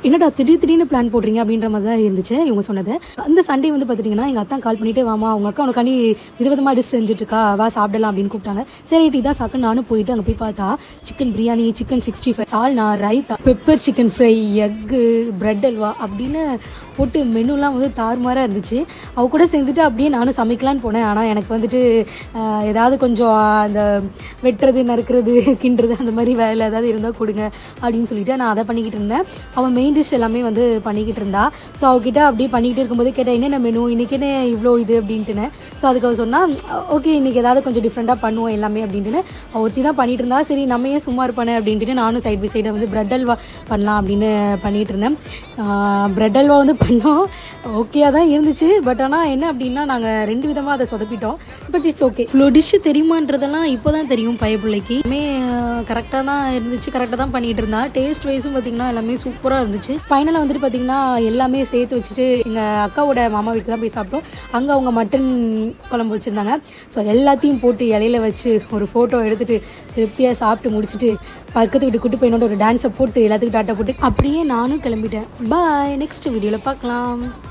என்னடா திடீர்னு பிளான் போடுறீங்க அப்படின்ற மாதிரி தான் இருந்துச்சு இவங்க சொன்னது. அந்த சண்டே வந்து பார்த்துட்டிங்கன்னா எங்கள் அத்தா கால் பண்ணிட்டே வாமா அவங்க அக்கா உனக்காண்டி விதவிதமாக டிஷ் செஞ்சுட்டு இருக்கா, வா சாப்பிடலாம் அப்படின்னு கூப்பிட்டாங்க. சரி இதான் சாக்கு நானும் போயிட்டு அங்கே போய் பார்த்தா chicken biryani, chicken 65, salna, raita, pepper chicken fry, egg, bread halwa அப்படின்னு போட்டு மெனுலாம் வந்து தாறுமாறாக இருந்துச்சு. அவ கூட சேர்ந்துட்டு அப்படியே நானும் சமைக்கலான்னு போனேன். ஆனால் எனக்கு வந்துட்டு ஏதாவது கொஞ்சம் அந்த வெட்டுறது, நறுக்கிறது, கிண்டுறது அந்த மாதிரி வேலை ஏதாவது இருந்தால் கொடுங்க அப்படின்னு சொல்லிட்டு நான் அதை பண்ணிக்கிட்டு இருந்தேன். அவன் மெயின் டிஷ் எல்லாமே வந்து பண்ணிக்கிட்டு இருந்தா. ஸோ அவகிட்ட அப்படியே பண்ணிக்கிட்டு இருக்கும்போது கேட்டேன் என்னென்ன மெனு இன்றைக்கி, என்ன இவ்வளோ இது அப்படின்ட்டுனேன். ஸோ அதுக்கு அவள் சொன்னால் ஓகே இன்றைக்கி ஏதாவது கொஞ்சம் டிஃப்ரெண்ட்டாக பண்ணுவோம் எல்லாமே அப்படின்ட்டுன்னு ஒருத்தி தான் பண்ணிகிட்டு இருந்தா. சரி நம்ம ஏன் சும்மா இருப்பானே அப்படின்ட்டு நானும் சைட் பை சைடை வந்து பிரெட் அல்வா பண்ணலாம் அப்படின்னு பண்ணிகிட்டு இருந்தேன். பிரெட் அல்வா வந்து பண்ணோம், ஓகேயாக தான் இருந்துச்சு. பட் ஆனால் என்ன அப்படின்னா நாங்கள் 2 விதமாக அதை சொதப்பிட்டோம். But it's okay. இவ்வளோ டிஷ்ஷு தெரியுமான்றதெல்லாம் இப்போ தான் தெரியும் பையப்பிள்ளைக்கு. எல்லாமே கரெக்டாக தான் இருந்துச்சு, கரெக்டாக தான் பண்ணிகிட்டு இருந்தா. டேஸ்ட் வைஸும் பார்த்திங்கன்னா எல்லாமே சூப்பராக இருந்துச்சு. ஃபைனலாக வந்துட்டு பார்த்திங்கன்னா எல்லாமே சேர்த்து வச்சுட்டு எங்கள் அக்காவோட மாமா வீட்டுக்கு தான் போய் சாப்பிட்டோம். அங்கே அவங்க மட்டன் குழம்பு வச்சுருந்தாங்க. ஸோ எல்லாத்தையும் போட்டு இலையில வச்சு ஒரு ஃபோட்டோ எடுத்துகிட்டு திருப்தியாக சாப்பிட்டு முடிச்சுட்டு பக்கத்து வீட்டு கூட்டு பையனோட ஒரு டான்ஸை போட்டு எல்லாத்துக்கும் டாட்டா போட்டு அப்படியே நானும் கிளம்பிட்டேன். பாய், நெக்ஸ்ட் வீடியோவில் பார்க்கலாம்.